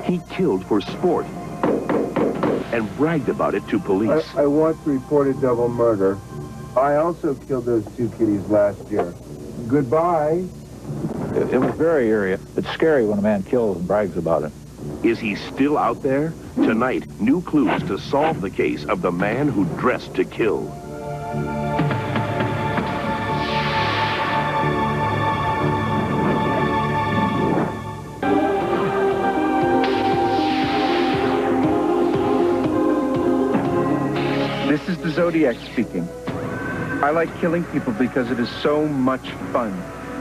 He killed for sport and bragged about it to police. I once reported double murder. I also killed those 2 kitties last year. Goodbye. It was very eerie. It's scary when a man kills and brags about it. Is he still out there? Tonight, new clues to solve the case of the man who dressed to kill. This is the Zodiac speaking. I like killing people because it is so much fun.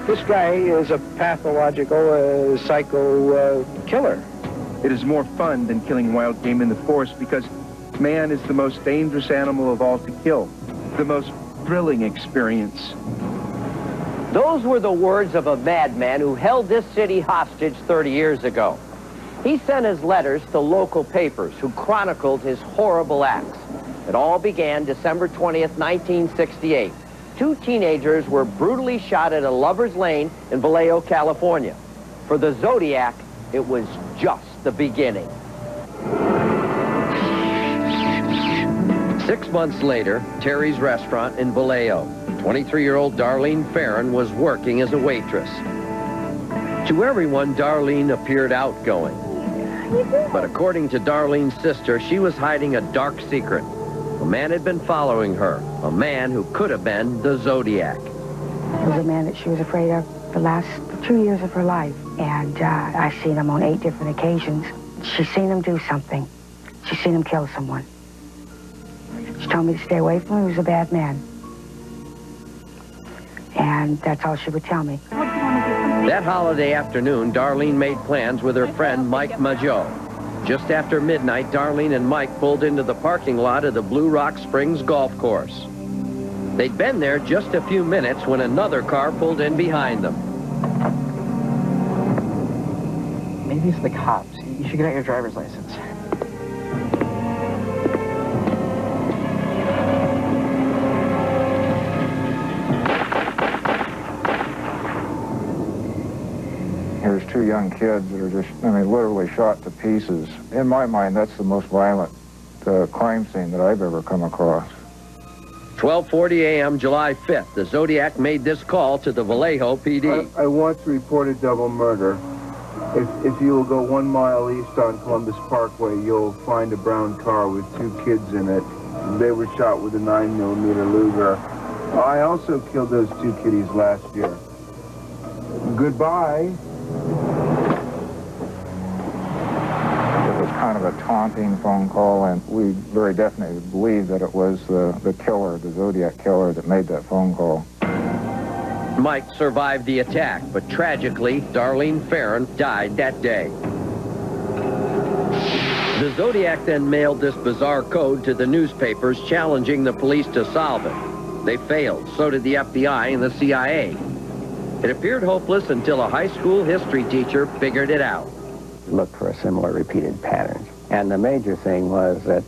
This guy is a pathological, psycho killer. It is more fun than killing wild game in the forest because man is the most dangerous animal of all to kill. The most thrilling experience. Those were the words of a madman who held this city hostage 30 years ago. He sent his letters to local papers who chronicled his horrible acts. It all began December 20th, 1968. 2 teenagers were brutally shot at a lover's lane in Vallejo, California. For the Zodiac, it was just the beginning. 6 months later, Terry's restaurant in Vallejo. 23-year-old Darlene Farron was working as a waitress. To everyone, Darlene appeared outgoing. But according to Darlene's sister, she was hiding a dark secret. A man had been following her, a man who could have been the Zodiac. It was a man that she was afraid of the last 2 years of her life. And I've seen him on 8 different occasions. She's seen him do something. She's seen him kill someone. She told me to stay away from him. He was a bad man. And that's all she would tell me. That holiday afternoon, Darlene made plans with her friend Mike Majot. Just after midnight, Darlene and Mike pulled into the parking lot of the Blue Rock Springs golf course. They'd been there just a few minutes when another car pulled in behind them. Maybe it's the cops. You should get out your driver's license. Here's 2 young kids that are just, literally shot to pieces. In my mind, that's the most violent crime scene that I've ever come across. 12:40 a.m., July 5th, the Zodiac made this call to the Vallejo PD. I once reported double murder. If you will go 1 mile east on Columbus Parkway, you'll find a brown car with 2 kids in it. They were shot with a 9mm Luger. I also killed those 2 kitties last year. Goodbye. It was kind of a taunting phone call, and we very definitely believe that it was the killer, the Zodiac killer, that made that phone call. Mike survived the attack, but tragically, Darlene Farron died that day. The Zodiac then mailed this bizarre code to the newspapers, challenging the police to solve it. They failed. So did the FBI and the CIA. It appeared hopeless until a high school history teacher figured it out. Look for a similar repeated pattern. And the major thing was that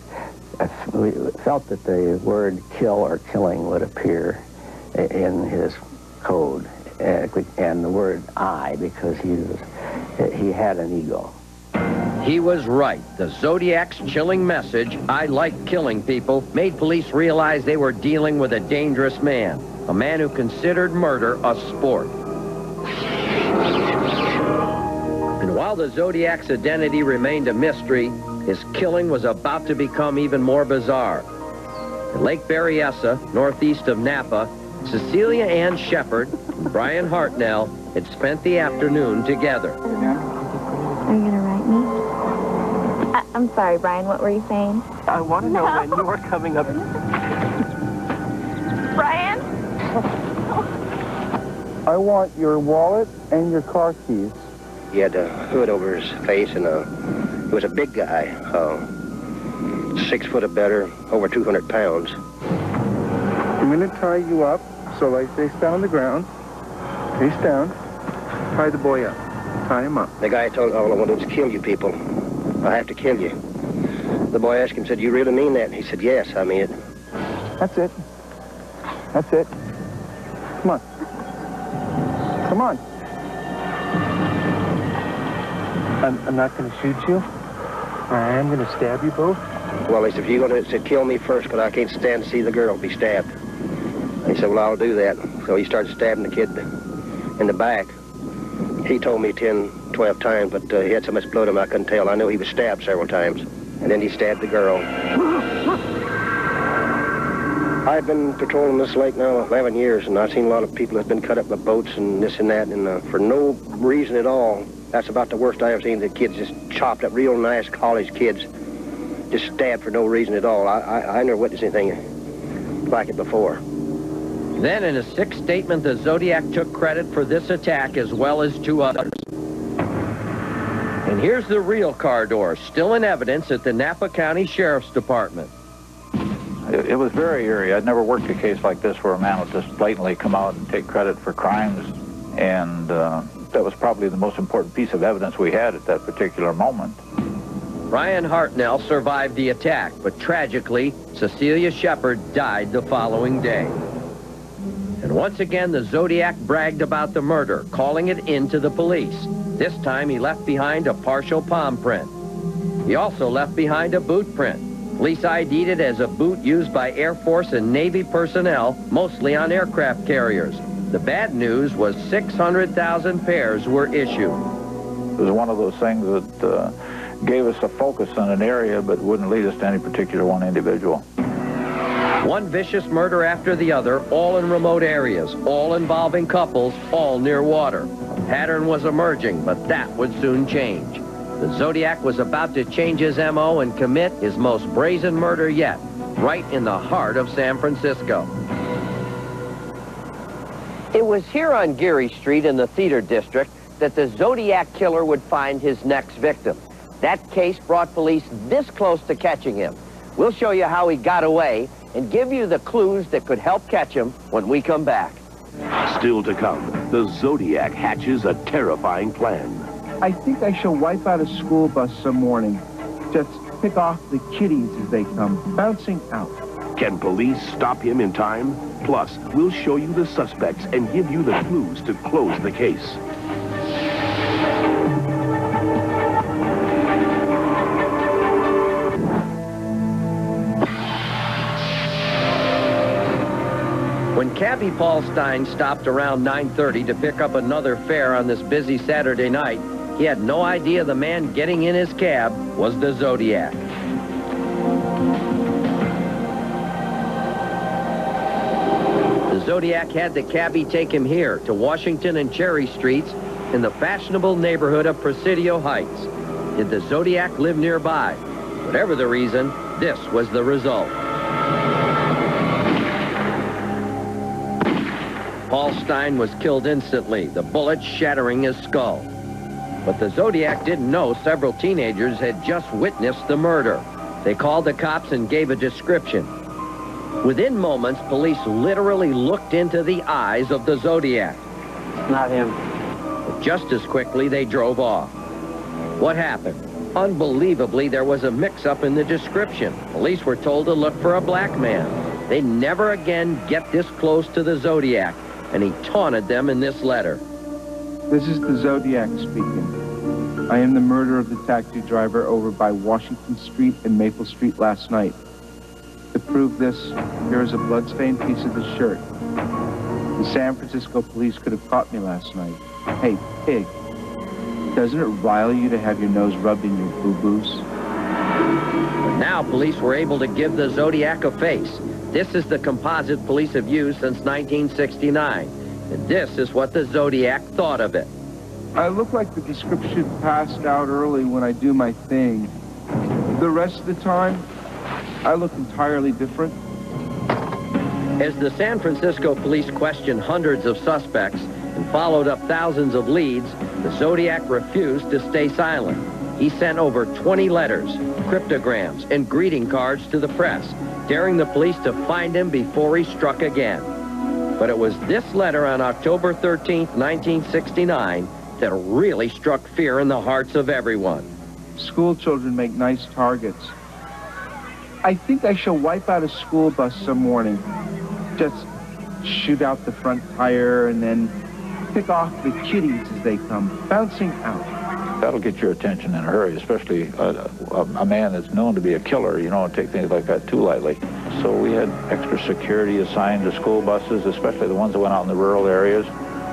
we felt that the word kill or killing would appear in his code, and the word I, because he had an ego. He was right. The Zodiac's chilling message, "I like killing people," made police realize they were dealing with a dangerous man, a man who considered murder a sport. And while the Zodiac's identity remained a mystery, his killing was about to become even more bizarre. In Lake Berryessa, northeast of Napa, Cecilia Ann Shepard and Brian Hartnell had spent the afternoon together. Are you going to write me? I'm sorry, Brian, what were you saying? I want to know when you're coming up. Brian? I want your wallet and your car keys. He had a hood over his face, and he was a big guy, 6 foot or better, over 200 pounds. I'm going to tie you up so like face down on the ground. Face down. Tie the boy up. Tie him up. The guy told all I want to do is kill you people. I have to kill you. The boy asked him, said, "You really mean that?" And he said, "Yes, I mean it." That's it. That's it. Come on. Come on. I'm not going to shoot you. I am going to stab you both. Well, he said, if you're going to kill me first, because I can't stand to see the girl be stabbed. He said, well, I'll do that. So he started stabbing the kid in the back. He told me 10, 12 times, but he had so much blood on him I couldn't tell. I knew he was stabbed several times. And then he stabbed the girl. I've been patrolling this lake now 11 years, and I've seen a lot of people that's been cut up by boats and this and that, and for no reason at all. That's about the worst I ever seen. The kids just chopped up, real nice college kids, just stabbed for no reason at all. I never witnessed anything like it before. Then in a sick statement, the Zodiac took credit for this attack as well as 2 others. And here's the real car door, still in evidence at the Napa County Sheriff's Department. It was very eerie. I'd never worked a case like this where a man would just blatantly come out and take credit for crimes, and that was probably the most important piece of evidence we had at that particular moment. Brian Hartnell survived the attack, but tragically, Cecilia Shepard died the following day. And once again, the Zodiac bragged about the murder, calling it in to the police. This time, he left behind a partial palm print. He also left behind a boot print. Police ID'd it as a boot used by Air Force and Navy personnel, mostly on aircraft carriers. The bad news was 600,000 pairs were issued. It was one of those things that gave us a focus on an area, but wouldn't lead us to any particular one individual. One vicious murder after the other, all in remote areas, all involving couples, all near water. A pattern was emerging, but that would soon change. The Zodiac was about to change his MO and commit his most brazen murder yet, right in the heart of San Francisco. It was here on Geary Street in the Theater District that the Zodiac killer would find his next victim. That case brought police this close to catching him. We'll show you how he got away and give you the clues that could help catch him when we come back. Still to come, the Zodiac hatches a terrifying plan. I think I shall wipe out a school bus some morning. Just pick off the kiddies as they come, bouncing out. Can police stop him in time? Plus, we'll show you the suspects and give you the clues to close the case. When Cabbie Paul Stein stopped around 9:30 to pick up another fare on this busy Saturday night, he had no idea the man getting in his cab was the Zodiac. The Zodiac had the cabbie take him here to Washington and Cherry Streets in the fashionable neighborhood of Presidio Heights. Did the Zodiac live nearby? Whatever the reason, this was the result. Paul Stein was killed instantly, the bullet shattering his skull. But the Zodiac didn't know several teenagers had just witnessed the murder. They called the cops and gave a description. Within moments, police literally looked into the eyes of the Zodiac. Not him. But just as quickly, they drove off. What happened? Unbelievably, there was a mix-up in the description. Police were told to look for a black man. They'd never again get this close to the Zodiac, and he taunted them in this letter. This is the Zodiac speaking. I am the murderer of the taxi driver over by Washington Street and Maple Street last night. To prove this, here is a blood-stained piece of the shirt. The San Francisco police could have caught me last night. Hey, pig, doesn't it rile you to have your nose rubbed in your boo-boos? But now police were able to give the Zodiac a face. This is the composite police have used since 1969. And this is what the Zodiac thought of it. I look like the description passed out early when I do my thing. The rest of the time, I look entirely different. As the San Francisco police questioned hundreds of suspects and followed up thousands of leads, the Zodiac refused to stay silent. He sent over 20 letters, cryptograms, and greeting cards to the press, daring the police to find him before he struck again. But it was this letter on October 13th, 1969, that really struck fear in the hearts of everyone. School children make nice targets. I think I shall wipe out a school bus some morning. Just shoot out the front tire and then pick off the kiddies as they come, bouncing out. That'll get your attention in a hurry, especially a man that's known to be a killer. You don't take things like that too lightly. So we had extra security assigned to school buses, especially the ones that went out in the rural areas.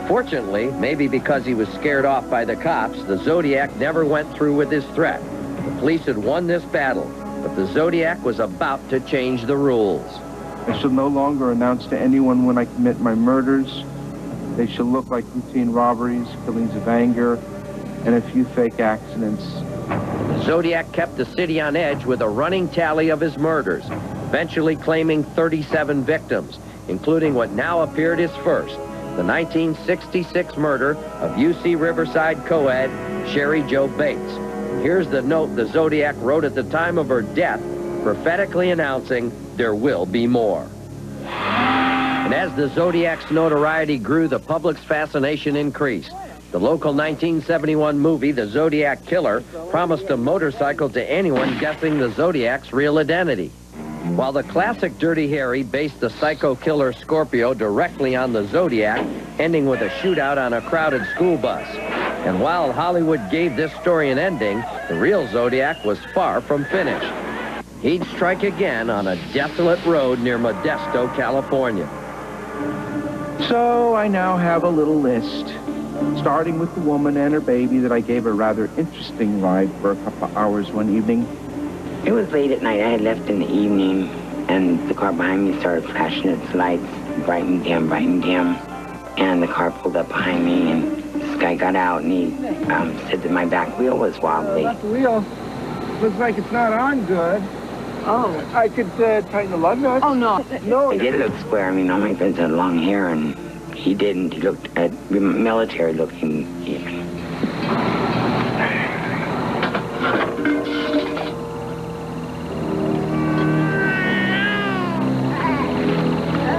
Fortunately, maybe because he was scared off by the cops, the Zodiac never went through with his threat. The police had won this battle, but the Zodiac was about to change the rules. I shall no longer announce to anyone when I commit my murders. They shall look like routine robberies, killings of anger, and a few fake accidents. The Zodiac kept the city on edge with a running tally of his murders, eventually claiming 37 victims, including what now appeared his first, the 1966 murder of UC Riverside co-ed Sherry Jo Bates. And here's the note the Zodiac wrote at the time of her death, prophetically announcing there will be more. And as the Zodiac's notoriety grew, the public's fascination increased. The local 1971 movie, The Zodiac Killer, promised a motorcycle to anyone guessing the Zodiac's real identity. While the classic Dirty Harry based the psycho killer Scorpio directly on the Zodiac, ending with a shootout on a crowded school bus. And while Hollywood gave this story an ending, the real Zodiac was far from finished. He'd strike again on a desolate road near Modesto, California. So I now have a little list, starting with the woman and her baby that I gave a rather interesting ride for a couple of hours one evening. It was late at night. I had left in the evening, and the car behind me started flashing its lights, bright and dim, bright and dim. And the car pulled up behind me, and this guy got out, and he said that my back wheel was wobbly. Left wheel looks like it's not on good. Oh. I could tighten the lug nuts. Oh, no. No. He did look square. I mean, all my friends had long hair, and he didn't. He looked military-looking even.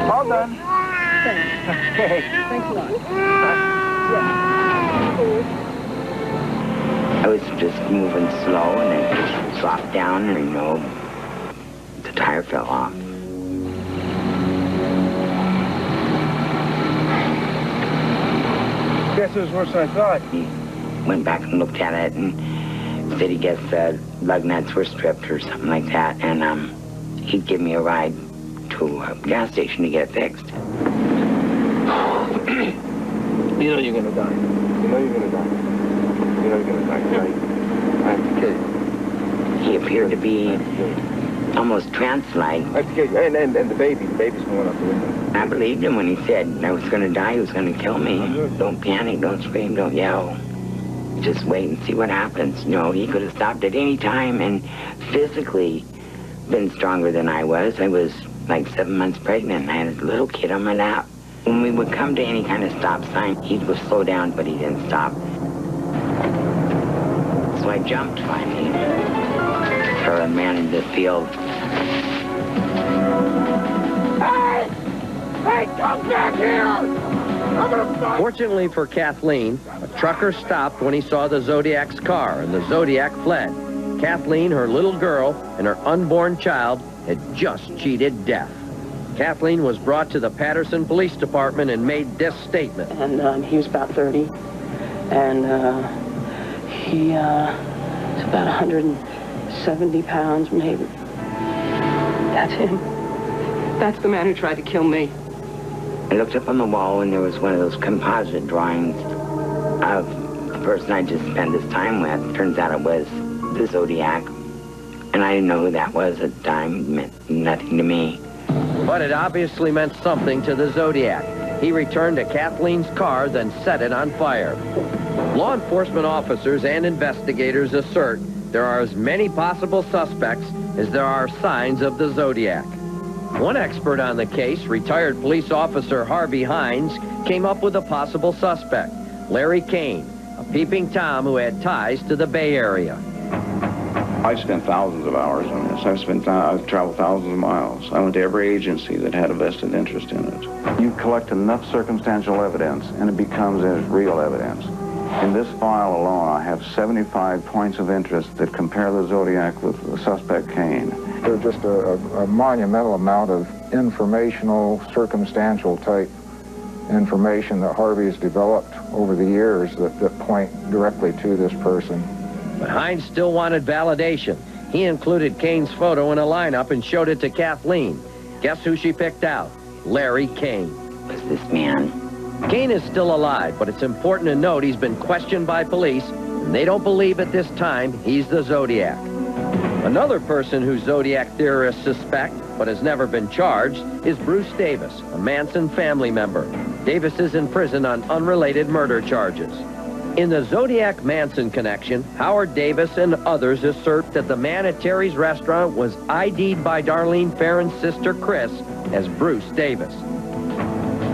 All done. Okay. Thanks a lot. I was just moving slow, and it just dropped down, and, you know, the tire fell off. Guess it was worse than I thought. He went back and looked at it and said he guessed the lug nuts were stripped or something like that, and he'd give me a ride to a gas station to get it fixed. You know you're gonna die. You know you're gonna die. You know you're gonna die tonight. I have to kill you. He appeared to be almost trance-like. I have to kill you. And the baby's going out the window. I believed him when he said I was going to die, he was going to kill me. Don't panic, don't scream, don't yell. Just wait and see what happens. You know, he could have stopped at any time and physically been stronger than I was. I was like 7 months pregnant, and I had a little kid on my lap. When we would come to any kind of stop sign, he would slow down, but he didn't stop. So I jumped finally for a man in the field. Hey, come back here! I'm gonna fuck. Fortunately for Kathleen, a trucker stopped when he saw the Zodiac's car, and the Zodiac fled. Kathleen, her little girl, and her unborn child had just cheated death. Kathleen was brought to the Patterson Police Department and made this statement. And he was about 30, and he was about 170 pounds, maybe. That's him. That's the man who tried to kill me. I looked up on the wall, and there was one of those composite drawings of the person I just spent this time with. Turns out it was the Zodiac, and I didn't know who that was at the time. It meant nothing to me. But it obviously meant something to the Zodiac. He returned to Kathleen's car, then set it on fire. Law enforcement officers and investigators assert there are as many possible suspects as there are signs of the Zodiac. One expert on the case, retired police officer Harvey Hines, came up with a possible suspect, Larry Kane, a peeping Tom who had ties to the Bay Area. I've spent thousands of hours on this. I've traveled thousands of miles. I went to every agency that had a vested interest in it. You collect enough circumstantial evidence, and it becomes as real evidence. In this file alone, I have 75 points of interest that compare the Zodiac with the suspect Kane. There's just a monumental amount of informational, circumstantial type information that Harvey's developed over the years that point directly to this person. But Hines still wanted validation. He included Kane's photo in a lineup and showed it to Kathleen. Guess who she picked out? Larry Kane. Was this man? Kane is still alive, but it's important to note he's been questioned by police, and they don't believe at this time he's the Zodiac. Another person who Zodiac theorists suspect, but has never been charged, is Bruce Davis, a Manson family member. Davis is in prison on unrelated murder charges. In the Zodiac-Manson connection, Howard Davis and others assert that the man at Terry's restaurant was ID'd by Darlene Farron's sister Chris as Bruce Davis.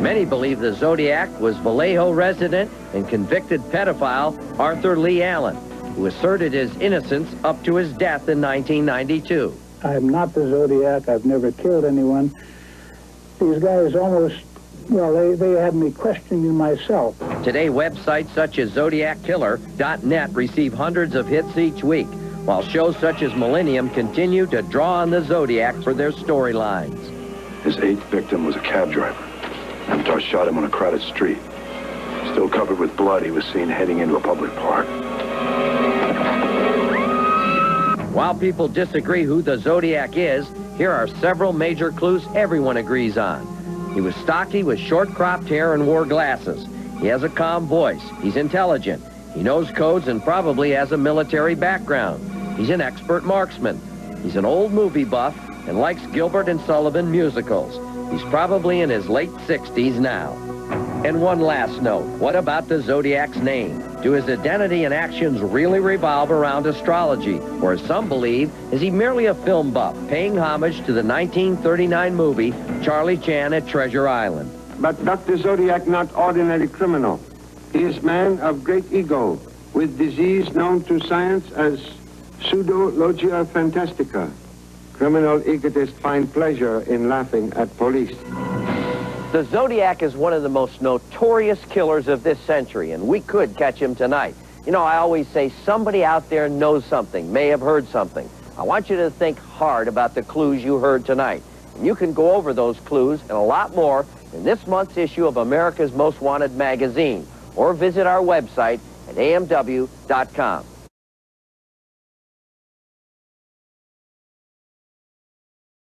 Many believe the Zodiac was Vallejo resident and convicted pedophile Arthur Lee Allen, who asserted his innocence up to his death in 1992. I'm not the Zodiac. I've never killed anyone. These guys almost, well, they had me questioning myself. Today, websites such as ZodiacKiller.net receive hundreds of hits each week, while shows such as Millennium continue to draw on the Zodiac for their storylines. His 8th victim was a cab driver. Avatar shot him on a crowded street. Still covered with blood, he was seen heading into a public park. While people disagree who the Zodiac is, here are several major clues everyone agrees on. He was stocky with short-cropped hair and wore glasses. He has a calm voice. He's intelligent. He knows codes and probably has a military background. He's an expert marksman. He's an old movie buff and likes Gilbert and Sullivan musicals. He's probably in his late 60s now. And one last note, what about the Zodiac's name? Do his identity and actions really revolve around astrology? Or as some believe, is he merely a film buff, paying homage to the 1939 movie Charlie Chan at Treasure Island? But Dr. Zodiac, not ordinary criminal. He is man of great ego, with disease known to science as pseudologia fantastica. Criminal egotists find pleasure in laughing at police. The Zodiac is one of the most notorious killers of this century, and we could catch him tonight. You know, I always say somebody out there knows something, may have heard something. I want you to think hard about the clues you heard tonight. And you can go over those clues and a lot more in this month's issue of America's Most Wanted magazine, or visit our website at amw.com.